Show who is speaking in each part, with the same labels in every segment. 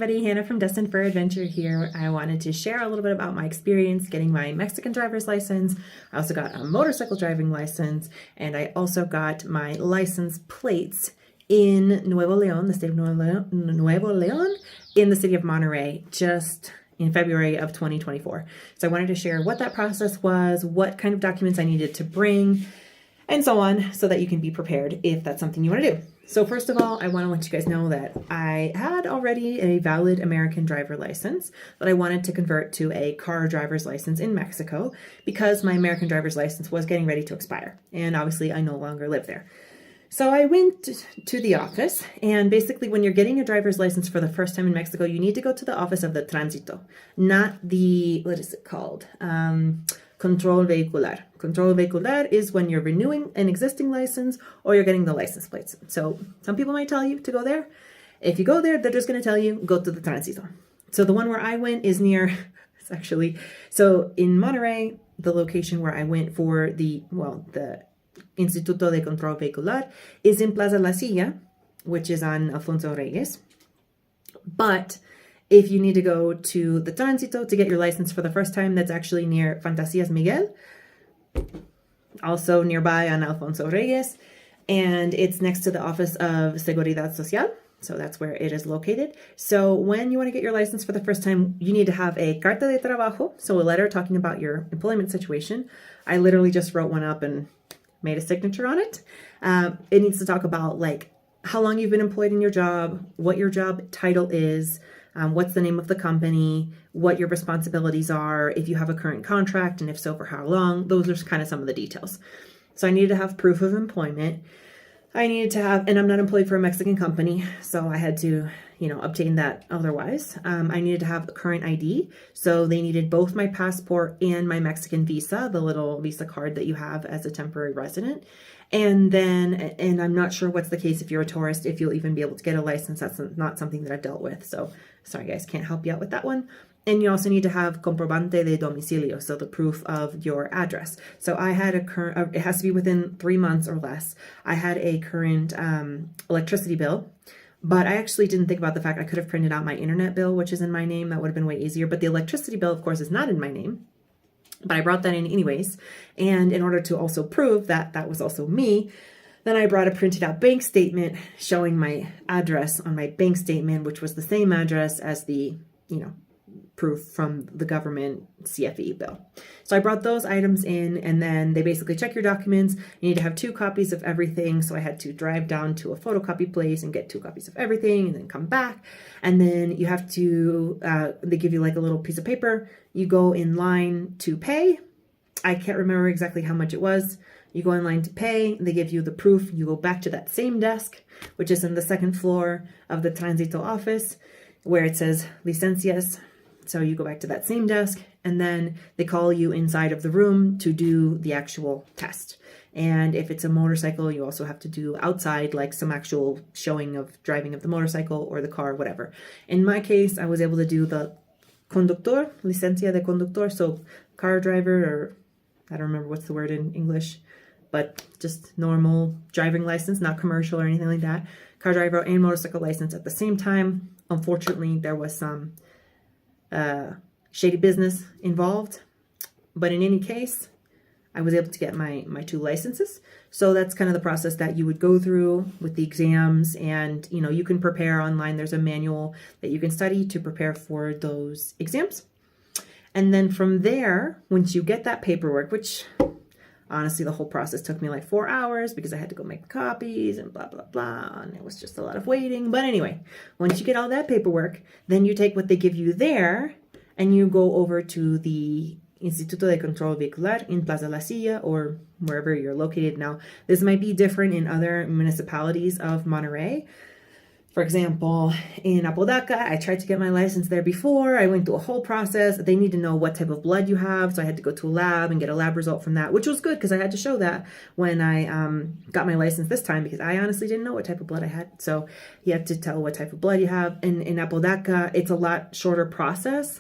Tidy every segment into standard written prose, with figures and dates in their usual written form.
Speaker 1: everybody, Hannah from Destined for Adventure here. I wanted to share a little bit about my experience getting my Mexican driver's license. I also got a motorcycle driving license, and I also got my license plates in Nuevo León, the state of Nuevo León, in the city of Monterrey, just in February of 2024. So I wanted to share what that process was, what kind of documents I needed to bring, and so on, so that you can be prepared if that's something you want to do. So first of all, I want to let you guys know that I had already a valid American driver license, but I wanted to convert to a car driver's license in Mexico because my American driver's license was getting ready to expire. And obviously I no longer live there. So I went to the office, and basically when you're getting a driver's license for the first time in Mexico, you need to go to the office of the tránsito, not the, what is it called? Control vehicular. Control vehicular is when you're renewing an existing license or you're getting the license plates. So some people might tell you to go there. If you go there, they're just going to tell you, go to the tránsito. So the one where I went is near, it's actually, so in Monterrey, the location where I went for the Instituto de Control Vehicular is in Plaza La Silla, which is on Alfonso Reyes. But if you need to go to the Tránsito to get your license for the first time, that's actually near Fantasías Miguel, also nearby on Alfonso Reyes, and it's next to the Office of Seguridad Social. So that's where it is located. So when you want to get your license for the first time, you need to have a carta de trabajo, so a letter talking about your employment situation. I literally just wrote one up and made a signature on it. It needs to talk about like how long you've been employed in your job, what your job title is, what's the name of the company, what your responsibilities are, if you have a current contract, and if so, for how long. Those are kind of some of the details. So I needed to have proof of employment. I needed to have, and I'm not employed for a Mexican company, so I had to, obtain that otherwise. I needed to have a current ID. So they needed both my passport and my Mexican visa, the little visa card that you have as a temporary resident. And I'm not sure what's the case if you're a tourist, if you'll even be able to get a license. That's not something that I've dealt with. So sorry guys, can't help you out with that one. And you also need to have comprobante de domicilio, so the proof of your address. So I had a current, it has to be within 3 months or less. I had a current electricity bill, but I actually didn't think about the fact I could have printed out my internet bill, which is in my name. That would have been way easier. But the electricity bill, of course, is not in my name. But I brought that in anyways. And in order to also prove that that was also me, then I brought a printed out bank statement showing my address on my bank statement, which was the same address as the, proof from the government CFE bill. So I brought those items in, and then they basically check your documents. You need to have 2 copies of everything. So I had to drive down to a photocopy place and get 2 copies of everything and then come back. And then you have to, they give you like a little piece of paper. You go in line to pay. I can't remember exactly how much it was. You go in line to pay, they give you the proof, you go back to that same desk, which is in the 2nd floor of the Tránsito office, where it says licencias. So you go back to that same desk, and then they call you inside of the room to do the actual test. And if it's a motorcycle, you also have to do outside, like some actual showing of driving of the motorcycle or the car, whatever. In my case, I was able to do the conductor, licencia de conductor, so car driver, or I don't remember what's the word in English, but just normal driving license, not commercial or anything like that. Car driver and motorcycle license at the same time. Unfortunately, there was some shady business involved, but in any case, I was able to get my 2 licenses. So that's kind of the process that you would go through with the exams, and you can prepare online. There's a manual that you can study to prepare for those exams. And then from there, once you get that paperwork, which honestly, the whole process took me like 4 hours because I had to go make copies and blah, blah, blah. And it was just a lot of waiting. But anyway, once you get all that paperwork, then you take what they give you there and you go over to the Instituto de Control Vehicular in Plaza La Silla or wherever you're located now. This might be different in other municipalities of Monterrey. For example, in Apodaca, I tried to get my license there before. I went through a whole process. They need to know what type of blood you have. So I had to go to a lab and get a lab result from that, which was good because I had to show that when I got my license this time, because I honestly didn't know what type of blood I had. So you have to tell what type of blood you have. And in Apodaca, it's a lot shorter process.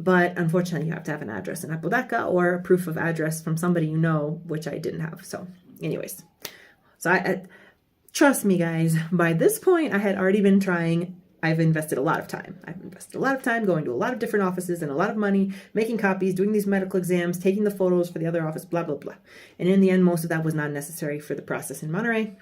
Speaker 1: But unfortunately, you have to have an address in Apodaca or a proof of address from somebody which I didn't have. So anyways, so I trust me, guys, by this point, I had already been trying I've invested a lot of time. I've invested a lot of time going to a lot of different offices and a lot of money, making copies, doing these medical exams, taking the photos for the other office, blah, blah, blah. And in the end, most of that was not necessary for the process in Monterrey.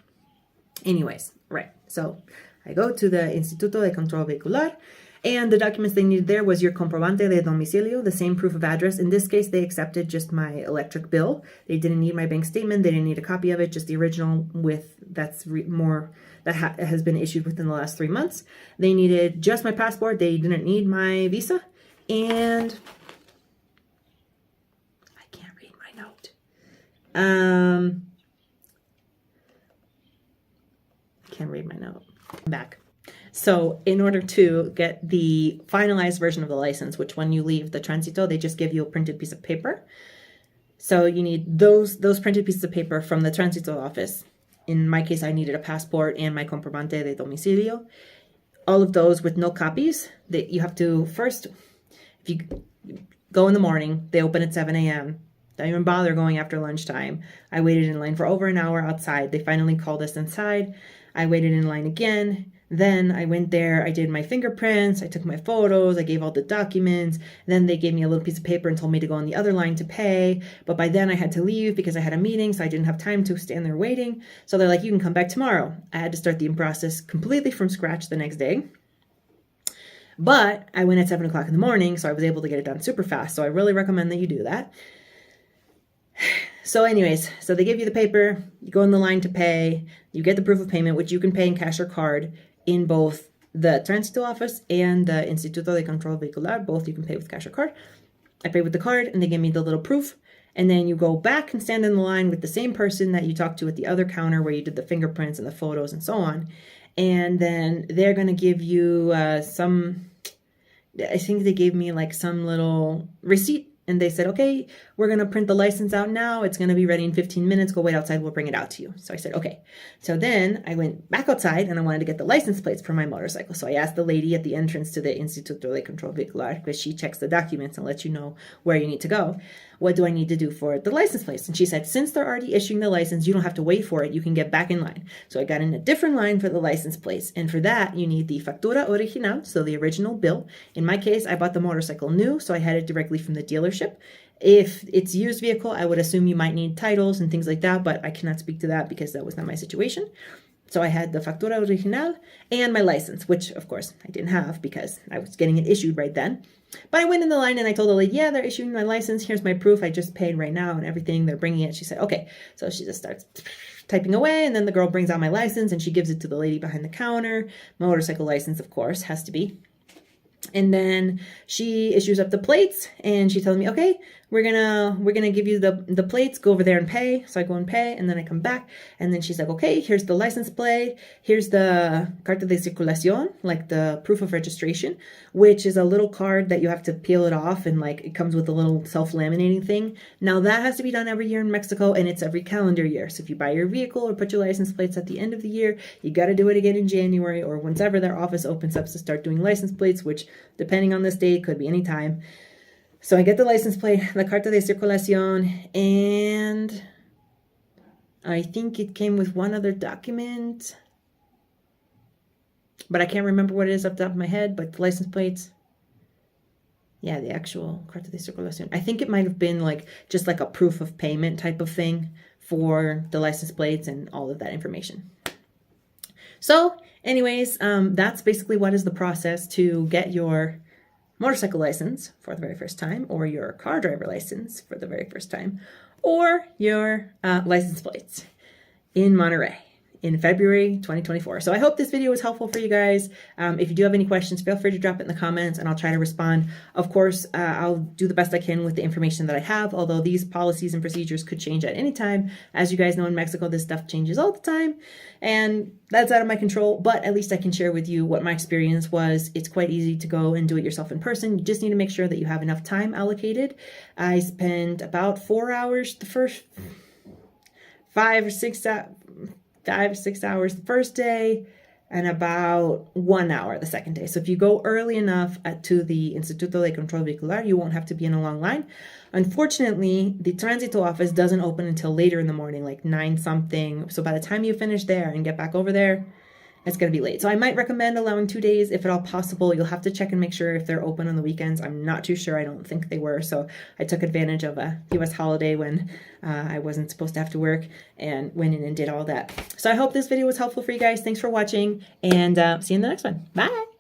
Speaker 1: Anyways, right. So I go to the Instituto de Control Vehicular, and the documents they needed there was your comprobante de domicilio, the same proof of address. In this case, they accepted just my electric bill. They didn't need my bank statement. They didn't need a copy of it, just the original with that has been issued within the last 3 months. They needed just my passport. They didn't need my visa. And I can't read my note. Can't read my note. I'm back. So in order to get the finalized version of the license, which when you leave the Tránsito, they just give you a printed piece of paper. So you need those printed pieces of paper from the Tránsito office. In my case, I needed a passport and my comprobante de domicilio. All of those with no copies. That you have to first, if you go in the morning, they open at 7 a.m. Don't even bother going after lunchtime. I waited in line for over an hour outside. They finally called us inside. I waited in line again. Then I went there, I did my fingerprints, I took my photos, I gave all the documents. Then they gave me a little piece of paper and told me to go on the other line to pay. But by then I had to leave because I had a meeting, so I didn't have time to stand there waiting. So they're like, you can come back tomorrow. I had to start the process completely from scratch the next day. But I went at 7 o'clock in the morning, so I was able to get it done super fast. So I really recommend that you do that. So anyways, so they give you the paper, you go in the line to pay, you get the proof of payment, which you can pay in cash or card in both the Tránsito office and the Instituto de Control Vehicular. Both you can pay with cash or card. I paid with the card and they give me the little proof. And then you go back and stand in the line with the same person that you talked to at the other counter where you did the fingerprints and the photos and so on. And then they're going to give you I think they gave me like some little receipt. And they said, okay, we're going to print the license out now. It's going to be ready in 15 minutes. Go wait outside. We'll bring it out to you. So I said, okay. So then I went back outside and I wanted to get the license plates for my motorcycle. So I asked the lady at the entrance to the Instituto de Control Vehicular, because she checks the documents and lets you know where you need to go. What do I need to do for the license plates? And she said, since they're already issuing the license, you don't have to wait for it. You can get back in line. So I got in a different line for the license plates. And for that, you need the factura original, so the original bill. In my case, I bought the motorcycle new, so I had it directly from the dealership. If it's used vehicle, I would assume you might need titles and things like that, but I cannot speak to that because that was not my situation. So I had the factura original and my license, which of course I didn't have because I was getting it issued right then. But I went in the line and I told the lady, yeah, they're issuing my license. Here's my proof. I just paid right now and everything. They're bringing it. She said, okay. So she just starts typing away. And then the girl brings out my license and she gives it to the lady behind the counter. Motorcycle license, of course, has to be. And then she issues up the plates and she tells me, okay, we're gonna give you the plates, go over there and pay. So I go and pay and then I come back and then she's like, okay, here's the license plate, here's the carta de circulación, like the proof of registration, which is a little card that you have to peel it off and like it comes with a little self-laminating thing. Now that has to be done every year in Mexico and it's every calendar year. So if you buy your vehicle or put your license plates at the end of the year, you got to do it again in January or whenever their office opens up to start doing license plates, which depending on this date could be any time. So I get the license plate, the carta de circulación, and I think it came with one other document, but I can't remember what it is off the top of my head, but the license plates, yeah, the actual carta de circulación. I think it might have been like just like a proof of payment type of thing for the license plates and all of that information. So anyways, that's basically what is the process to get your motorcycle license for the very first time, or your car driver license for the very first time, or your license plates in Monterrey in February 2024. So I hope this video was helpful for you guys. If you do have any questions, feel free to drop it in the comments and I'll try to respond. Of course, I'll do the best I can with the information that I have, although these policies and procedures could change at any time. As you guys know, in Mexico, this stuff changes all the time and that's out of my control, but at least I can share with you what my experience was. It's quite easy to go and do it yourself in person. You just need to make sure that you have enough time allocated. I spent about 4 hours the first 5 or 6 hours the first day and about 1 hour the second day. So if you go early enough to the Instituto de Control Vehicular, you won't have to be in a long line. Unfortunately, the Tránsito office doesn't open until later in the morning, like 9 something. So by the time you finish there and get back over there, it's going to be late. So I might recommend allowing 2 days if at all possible. You'll have to check and make sure if they're open on the weekends. I'm not too sure. I don't think they were. So I took advantage of a US holiday when I wasn't supposed to have to work and went in and did all that. So I hope this video was helpful for you guys. Thanks for watching, and see you in the next one. Bye.